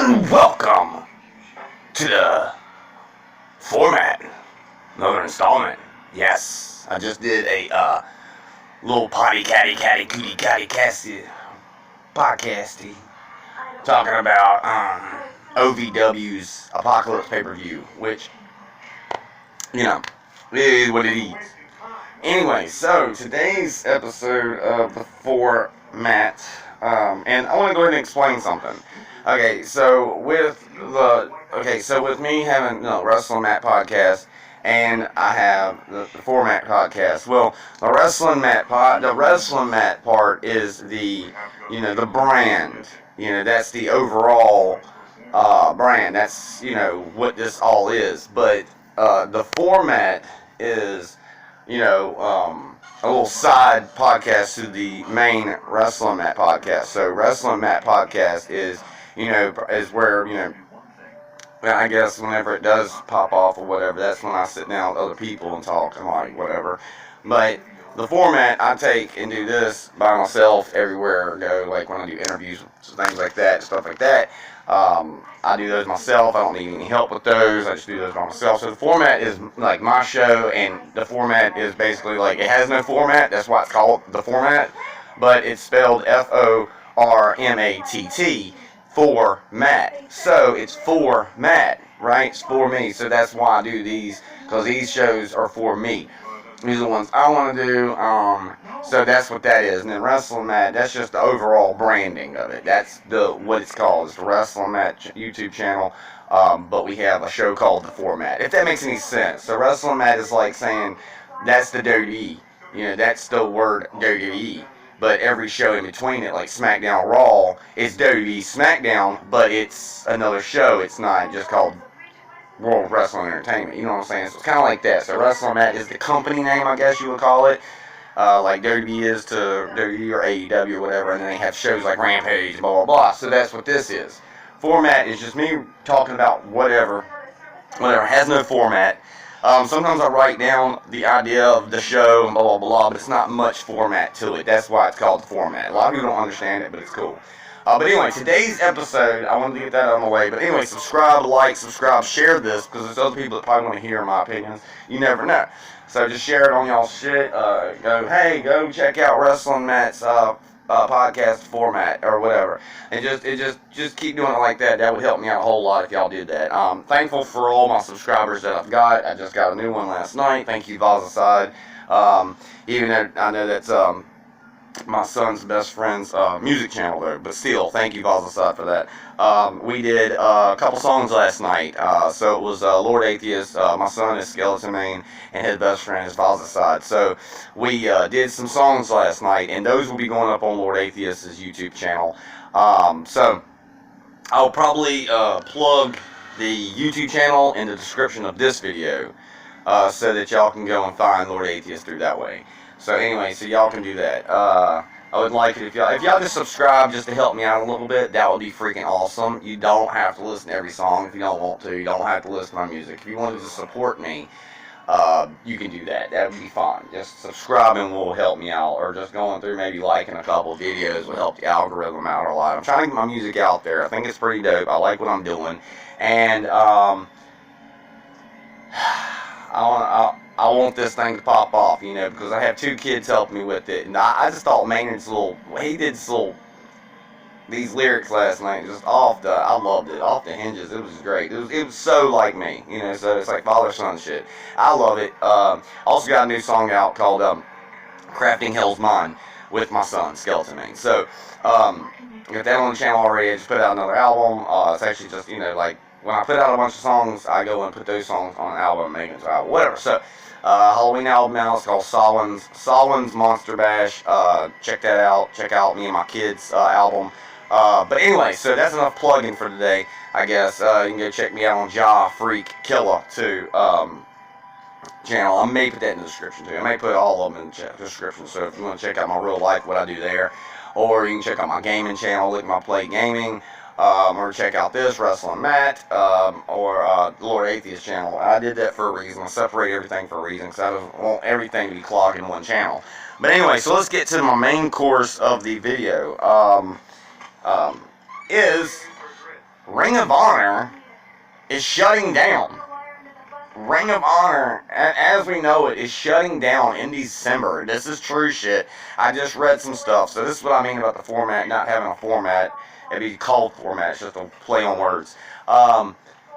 And welcome to the Formatt, another installment. Yes, I just did a little potty catty cootie catty casty podcasty talking about OVW's Apocalypse pay-per-view, which, you know, it is what it is. Anyway, so today's episode of the Formatt, and I want to go ahead and explain something. Okay, so with me having Wrestling Matt podcast, and I have the Formatt podcast. Well, the Wrestling Matt part is the brand. That's the overall brand. That's what this all is. But the Formatt is a little side podcast to the main Wrestling Matt podcast. So Wrestling Matt podcast is where, I guess whenever it does pop off or whatever, that's when I sit down with other people and talk and like whatever. But the Formatt, I take and do this by myself everywhere I go, like when I do interviews, things like that, stuff like that. I do those myself. I don't need any help with those. I just do those by myself. So the Formatt is like my show, and the Formatt is basically like, it has no format. That's why it's called the Formatt, but it's spelled Formatt. For Matt. So it's for Matt, right? It's for me. So that's why I do these, because these shows are for me. These are the ones I want to do. So that's what that is. And then Wrestling Matt, that's just the overall branding of it. That's what it's called. It's the Wrestling Matt YouTube channel. But we have a show called the Formatt, if that makes any sense. So Wrestling Matt is like saying that's the WWE. That's the word WWE. But every show in between it, like SmackDown, Raw, is WWE SmackDown, but it's another show. It's not just called World Wrestling Entertainment. You know what I'm saying? So it's kind of like that. So Wrestling Matt is the company name, I guess you would call it. Like WWE is to WWE or AEW or whatever, and then they have shows like Rampage and blah, blah, blah. So that's what this is. Formatt is just me talking about whatever. Has no format. Sometimes I write down the idea of the show and blah, blah, blah, but it's not much format to it. That's why it's called the Formatt. A lot of people don't understand it, but it's cool. But anyway, today's episode, I wanted to get that out of my way. But anyway, subscribe, share this, because there's other people that probably want to hear my opinions. You never know. So just share it on y'all's shit. Go check out Wrestling Matt's podcast Formatt or whatever, and just keep doing it like that. That would help me out a whole lot if y'all did that. Thankful for all my subscribers that I've got. I just got a new one last night. Thank you, Vazaside. Even though I know that's my son's best friend's music channel there, but still, thank you, Vazaside, for that. We did a couple songs last night. So it was Lord Atheist. My son is Skeleton Main, and his best friend is Vazaside. So we did some songs last night, and those will be going up on Lord Atheist's YouTube channel. So I'll probably plug the YouTube channel in the description of this video, so that y'all can go and find Lord Atheist through that way. So anyway, so y'all can do that. I would like it if y'all just subscribe just to help me out a little bit. That would be freaking awesome. You don't have to listen to every song if you don't want to. You don't have to listen to my music. If you wanted to support me, you can do that. That would be fun. Just subscribing will help me out, or just going through maybe liking a couple of videos will help the algorithm out a lot. I'm trying to get my music out there. I think it's pretty dope. I like what I'm doing, and I want this thing to pop off, because I have two kids helping me with it, and I just thought Maynard's he did these lyrics last night, just I loved it, off the hinges. It was great. It was so like me, so it's like father-son shit. I love it. Also got a new song out called Crafting Hell's Mind with my son, Skeleton Main. So, got that on the channel already. I just put out another album. It's actually just, like, when I put out a bunch of songs, I go and put those songs on an album, make it album, whatever. So, Halloween album now, it's called Solon's Monster Bash. Check that out. Check out me and my kids' album. But anyway, so that's enough plugging for today, I guess. You can go check me out on Ja Freak Killer too. Channel. I may put that in the description too. I may put all of them in the description. So if you want to check out my real life, what I do there, or you can check out my gaming channel, Lick My Play Gaming. Or check out this Wrestling Matt, or Lord Atheist channel. I did that for a reason. I separate everything for a reason, because I don't want everything to be clogged in one channel. But anyway, so let's get to my main course of the video. Ring of Honor is shutting down. Ring of Honor, as we know it, is shutting down in December. This is true shit. I just read some stuff. So this is what I mean about the format, not having a format. It'd be called Format, it's just a play on words.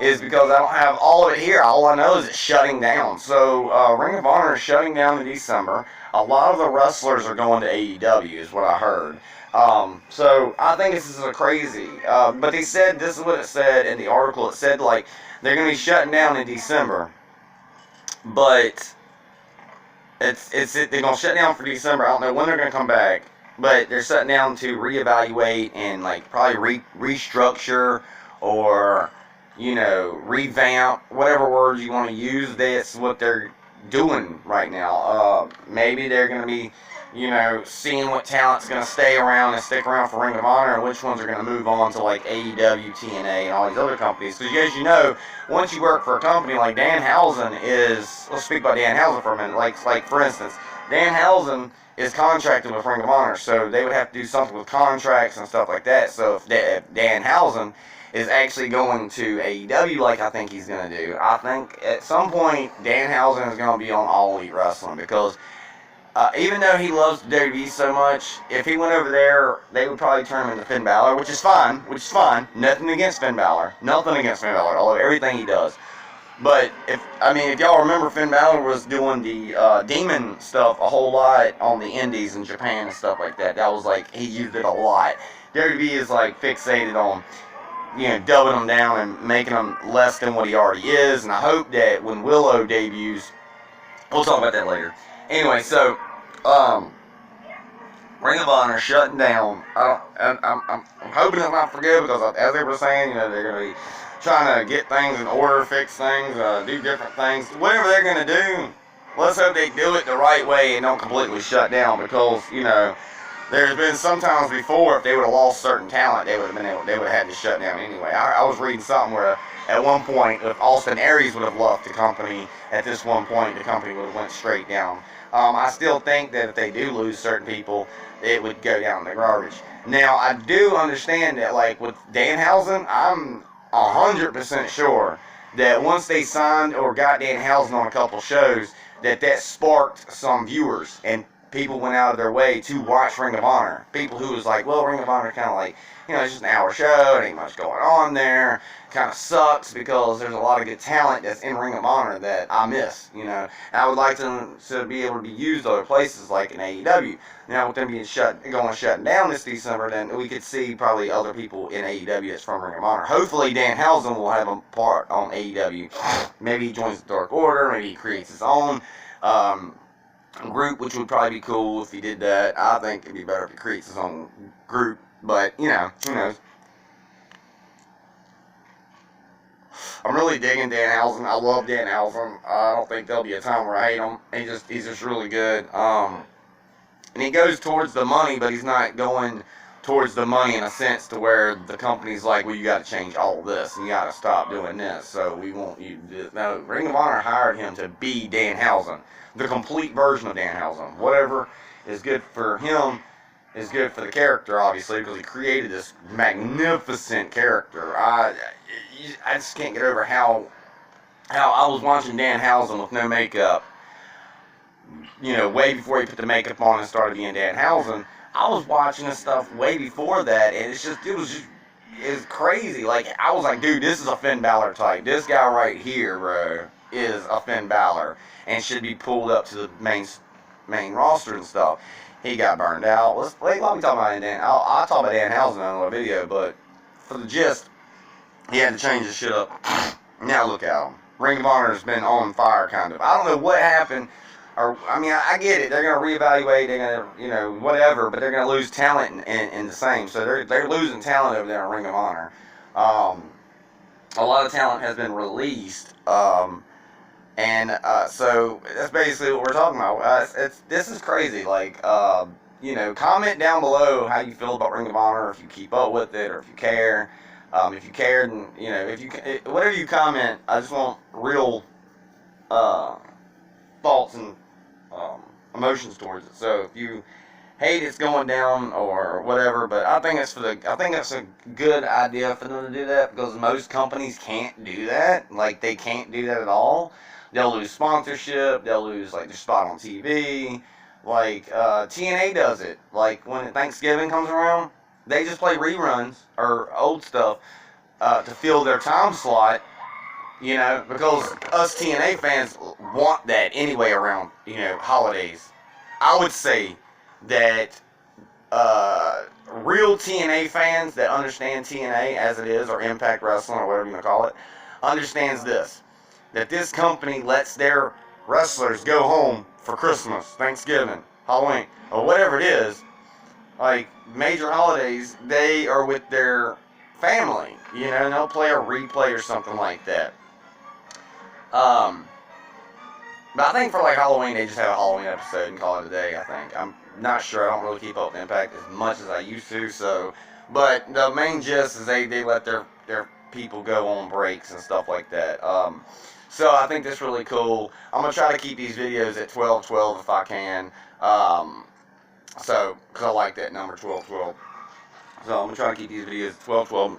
Is because I don't have all of it here. All I know is it's shutting down. So Ring of Honor is shutting down in December. A lot of the wrestlers are going to AEW, is what I heard. So I think this is a crazy. But they said, this is what it said in the article. It said, like, they're going to be shutting down in December. But they're going to shut down for December. I don't know when they're going to come back. But they're shutting down to reevaluate and, like, probably restructure or, you know, revamp, whatever words you want to use. That's what they're doing right now. Maybe they're going to be, you know, seeing what talent's going to stay around and stick around for Ring of Honor and which ones are going to move on to, like, AEW, TNA, and all these other companies. Because, as you know, once you work for a company like Danhausen is, let's speak about Danhausen for a minute. Like for instance, Danhausen is contracted with Ring of Honor, so they would have to do something with contracts and stuff like that. So if Danhausen is actually going to AEW like I think he's going to do, I think at some point Danhausen is going to be on All Elite Wrestling, because even though he loves WWE so much, if he went over there, they would probably turn him into Finn Balor, which is fine. Nothing against Finn Balor. I love everything he does. But if y'all remember, Finn Balor was doing the demon stuff a whole lot on the indies in Japan and stuff like that. That was like, he used it a lot. WWE is like fixated on, you know, dubbing him down and making him less than what he already is. And I hope that when Willow debuts, we'll talk about that later. Anyway, so Ring of Honor shutting down. I'm hoping it's not for good, because as they were saying, you know, they're going to be trying to get things in order, fix things, do different things. Whatever they're going to do, let's hope they do it the right way and don't completely shut down, because, you know, there's been sometimes before, if they would have lost certain talent, they would have had to shut down anyway. I was reading something where at one point, if Austin Aries would have left the company at this one point, the company would have went straight down. I still think that if they do lose certain people, it would go down the garbage. Now, I do understand that, like, with Danhausen, I'm 100% sure that once they signed or got Danhausen on a couple shows, that sparked some viewers, and people went out of their way to watch Ring of Honor. People who was like, well, Ring of Honor kind of like, you know, it's just an hour show, it ain't much going on there, kind of sucks, because there's a lot of good talent that's in Ring of Honor that I miss, you know. And I would like them to be able to be used other places, like in AEW. Now, with them being shutting down this December, then we could see probably other people in AEW that's from Ring of Honor. Hopefully, Danhausen will have a part on AEW. Maybe he joins the Dark Order, maybe he creates his own group, which would probably be cool if he did that. I think it'd be better if he creates his own group, but, you know, who knows. I'm really digging Danhausen. I love Danhausen. I don't think there'll be a time where I hate him. He's just really good. And he goes towards the money, but he's not going towards the money in a sense to where the company's like, well, you got to change all of this, and you got to stop doing this, so we want you to do this. No, Ring of Honor hired him to be Danhausen, the complete version of Danhausen. Whatever is good for him is good for the character, obviously, because he created this magnificent character. I just can't get over how I was watching Danhausen with no makeup, you know, way before he put the makeup on and started being Danhausen. I was watching this stuff way before that, and it's crazy. Like, I was like, dude, this is a Finn Balor type. This guy right here, bro, is a Finn Balor, and should be pulled up to the main roster and stuff. He got burned out. Let me talk about Dan. I'll talk about Danhausen in another video, but for the gist, he had to change his shit up. Now look at him. Ring of Honor has been on fire, kind of. I don't know what happened. Or, I mean, I get it. They're going to reevaluate. They're going to, you know, whatever. But they're going to lose talent in the same. So they're losing talent over there in Ring of Honor. A lot of talent has been released. So that's basically what we're talking about. This is crazy. Like, you know, comment down below how you feel about Ring of Honor, if you keep up with it, or if you care. If you care, then, you know, whatever you comment, I just want real thoughts and emotions towards it. So if you hate it's going down or whatever, but I think it's a good idea for them to do that because most companies can't do that. Like they can't do that at all. They'll lose sponsorship. They'll lose like their spot on TV. Like TNA does it. Like when Thanksgiving comes around, they just play reruns or old stuff to fill their time slot. You know, because us TNA fans want that anyway around holidays. I would say that real TNA fans that understand TNA as it is, or Impact Wrestling, or whatever you want to call it, understands this. That this company lets their wrestlers go home for Christmas, Thanksgiving, Halloween, or whatever it is. Like, major holidays, they are with their family, and they'll play a replay or something like that. But I think for like Halloween, they just have a Halloween episode and call it a day. I think I'm not sure. I don't really keep up with Impact as much as I used to. So, but the main gist is they let their people go on breaks and stuff like that. So I think that's really cool. I'm gonna try to keep these videos at 12:12 if I can. So because I like that number 12:12. So I'm gonna try to keep these videos at 12:12,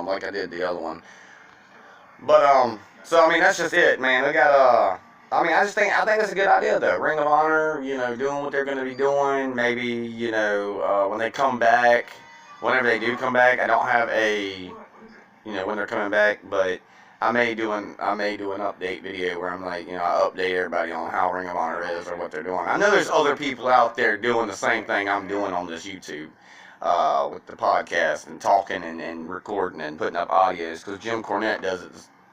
like I did the other one. But so I mean that's just it, man. They got I mean, I think it's a good idea though. Ring of Honor, doing what they're going to be doing. Maybe, when they come back, whenever they do come back, I don't have when they're coming back, but I may do an update video where I'm like, I update everybody on how Ring of Honor is or what they're doing. I know there's other people out there doing the same thing I'm doing on this YouTube. With the podcast and talking and recording and putting up audios, because Jim Cornette does it.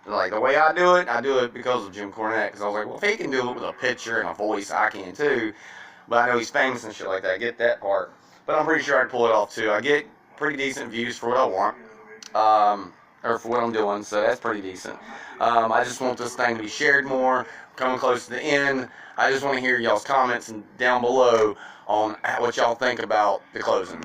Like, the way I do it because of Jim Cornette. Because I was like, well, if he can do it with a picture and a voice, I can too. But I know he's famous and shit like that. I get that part. But I'm pretty sure I'd pull it off too. I get pretty decent views for what I want. Or for what I'm doing. So that's pretty decent. I just want this thing to be shared more. Coming close to the end. I just want to hear y'all's comments down below on what y'all think about the closing.